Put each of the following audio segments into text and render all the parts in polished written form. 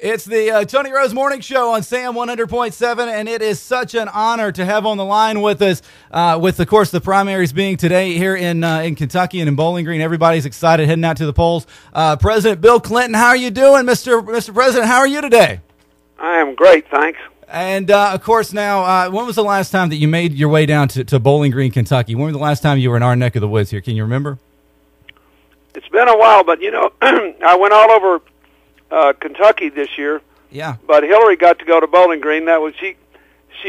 It's the Tony Rose Morning Show on Sam 100.7, and it is such an honor to have on the line with us, with, of course, the primaries being today here in Kentucky and in Bowling Green. Everybody's excited heading out to the polls. President Bill Clinton, how are you doing, Mr. President? How are you today? I am great, thanks. And, of course, now, when was the last time that you made your way down to Bowling Green, Kentucky? When was the last time you were in our neck of the woods here? Can you remember? It's been a while, but, you know, I went all over Kentucky this year. Yeah. But Hillary got to go to Bowling Green. That was she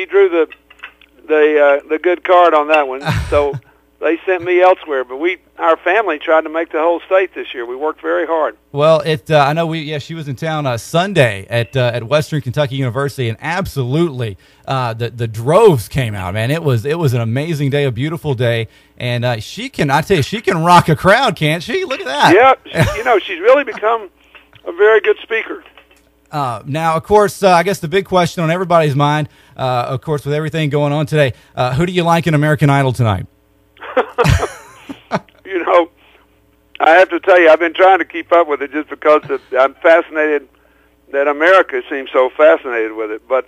drew the good card on that one. So they sent me elsewhere. But our family tried to make the whole state this year. We worked very hard. Well, I know she was in town Sunday at Western Kentucky University, and absolutely the droves came out, man. It was an amazing day, a beautiful day, and I tell you, she can rock a crowd, can't she? Look at that. Yeah, she's really become a very good speaker. Now, of course, I guess the big question on everybody's mind, of course, with everything going on today, who do you like in American Idol tonight? You know, I have to tell you, I've been trying to keep up with it just because I'm fascinated that America seems so fascinated with it. But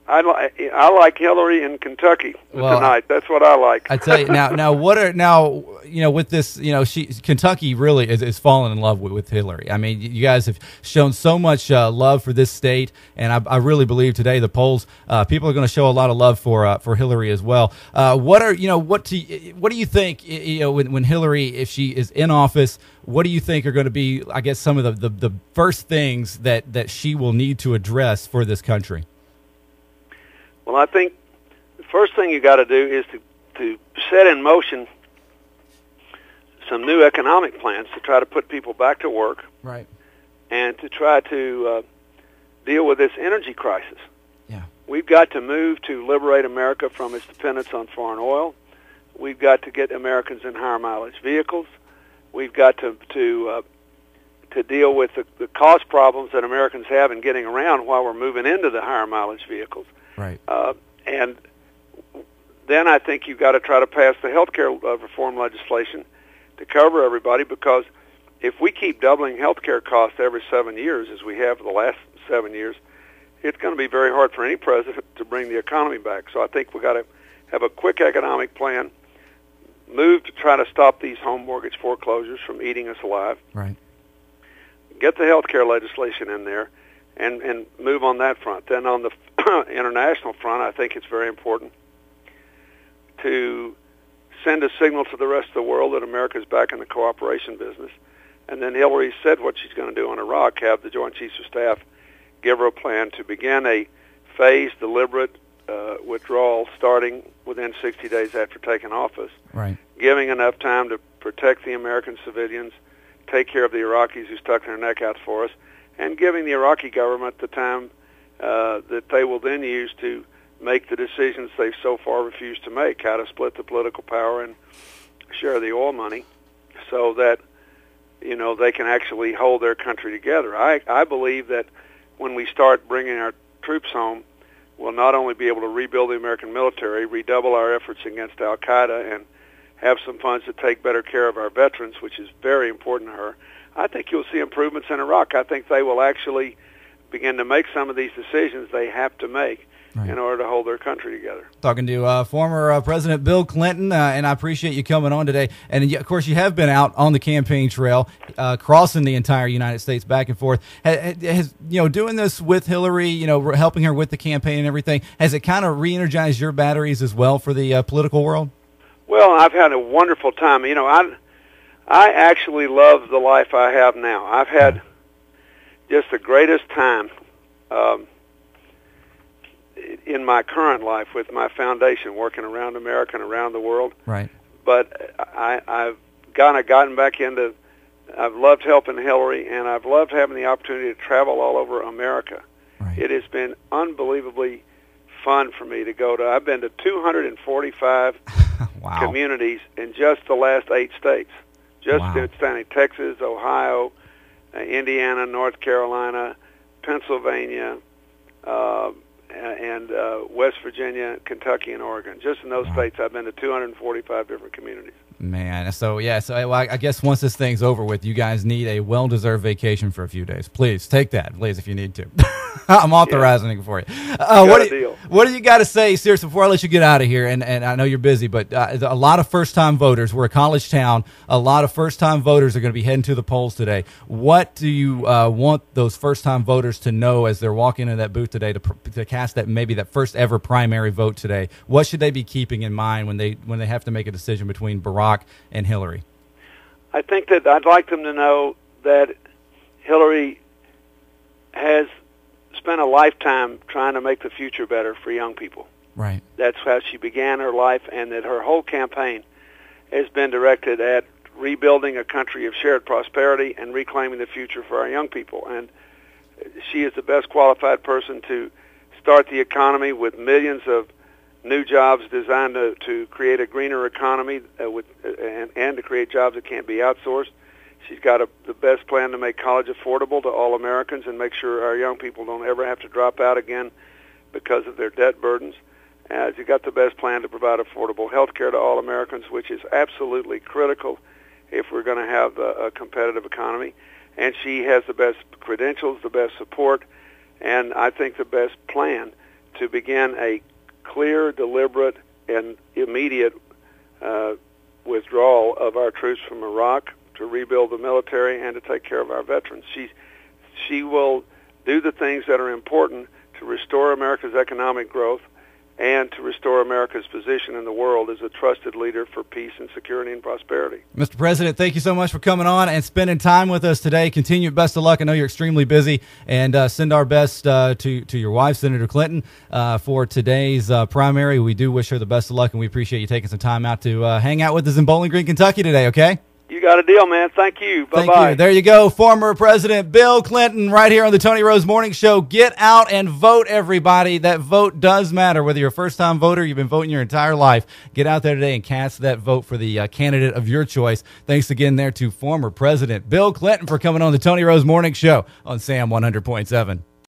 I like Hillary in Kentucky tonight. That's what I like. I tell you now with this, Kentucky really is falling in love with Hillary. I mean, you guys have shown so much love for this state, and I really believe today the polls, people are going to show a lot of love for Hillary as well. What do you think? When Hillary, if she is in office, what do you think are going to be, I guess, some of the first things that she will need to address for this country? Well, I think the first thing you got to do is to set in motion some new economic plans to try to put people back to work, right, and to try to deal with this energy crisis. Yeah, we've got to move to liberate America from its dependence on foreign oil. We've got to get Americans in higher mileage vehicles. We've got to deal with the cost problems that Americans have in getting around while we're moving into the higher mileage vehicles. Right. And then I think you've got to try to pass the health care reform legislation to cover everybody, because if we keep doubling health care costs every 7 years, as we have for the last 7 years, it's going to be very hard for any president to bring the economy back. So I think we've got to have a quick economic plan, move to try to stop these home mortgage foreclosures from eating us alive, right, get the health care legislation in there, and move on that front. Then on the international front, I think it's very important to send a signal to the rest of the world that America's back in the cooperation business. And then Hillary said what she's going to do on Iraq, have the Joint Chiefs of Staff give her a plan to begin a phased, deliberate withdrawal starting within 60 days after taking office, right, giving enough time to protect the American civilians, take care of the Iraqis who stuck their neck out for us, and giving the Iraqi government the time that they will then use to make the decisions they've so far refused to make, how to split the political power and share the oil money so that, they can actually hold their country together. I believe that when we start bringing our troops home, we'll not only be able to rebuild the American military, redouble our efforts against al-Qaeda, and have some funds to take better care of our veterans, which is very important to her. I think you'll see improvements in Iraq. I think they will actually begin to make some of these decisions they have to make in order to hold their country together. Talking to former President Bill Clinton, and I appreciate you coming on today. And, of course, you have been out on the campaign trail, crossing the entire United States back and forth. Has doing this with Hillary, helping her with the campaign and everything, has it kind of re-energized your batteries as well for the political world? Well, I've had a wonderful time. I actually love the life I have now. I've had just the greatest time in my current life with my foundation, working around America and around the world. Right. But I've kind of gotten back into, I've loved helping Hillary, and I've loved having the opportunity to travel all over America. Right. It has been unbelievably fun for me to go to. I've been to 245 wow. communities in just the last 8 states. Spanning Texas, Ohio, Indiana, North Carolina, Pennsylvania, and West Virginia, Kentucky, and Oregon. Just in those states, I've been to 245 different communities. Man, so I guess once this thing's over with, you guys need a well-deserved vacation for a few days. Please take that, please, if you need to. I'm authorizing it for you. What do you got to say, seriously, before I let you get out of here? And I know you're busy, but a lot of first-time voters. We're a college town. A lot of first-time voters are going to be heading to the polls today. What do you want those first-time voters to know as they're walking into that booth today to cast that first ever primary vote today? What should they be keeping in mind when they have to make a decision between Barack and Hillary? I think that I'd like them to know that Hillary has spent a lifetime trying to make the future better for young people. Right. That's how she began her life, and that her whole campaign has been directed at rebuilding a country of shared prosperity and reclaiming the future for our young people. And she is the best qualified person to start the economy with millions of new jobs designed to create a greener economy and to create jobs that can't be outsourced. She's got the best plan to make college affordable to all Americans and make sure our young people don't ever have to drop out again because of their debt burdens. She's got the best plan to provide affordable health care to all Americans, which is absolutely critical if we're going to have a competitive economy. And she has the best credentials, the best support, and I think the best plan to begin a clear, deliberate, and immediate withdrawal of our troops from Iraq, to rebuild the military, and to take care of our veterans. She will do the things that are important to restore America's economic growth and to restore America's position in the world as a trusted leader for peace and security and prosperity. Mr. President, thank you so much for coming on and spending time with us today. Continued best of luck. I know you're extremely busy, and send our best to your wife, Senator Clinton, for today's primary. We do wish her the best of luck, and we appreciate you taking some time out to hang out with us in Bowling Green, Kentucky today, okay? You got a deal, man. Thank you. Bye-bye. Thank you. There you go. Former President Bill Clinton right here on the Tony Rose Morning Show. Get out and vote, everybody. That vote does matter. Whether you're a first-time voter, you've been voting your entire life, get out there today and cast that vote for the candidate of your choice. Thanks again there to former President Bill Clinton for coming on the Tony Rose Morning Show on SAM 100.7.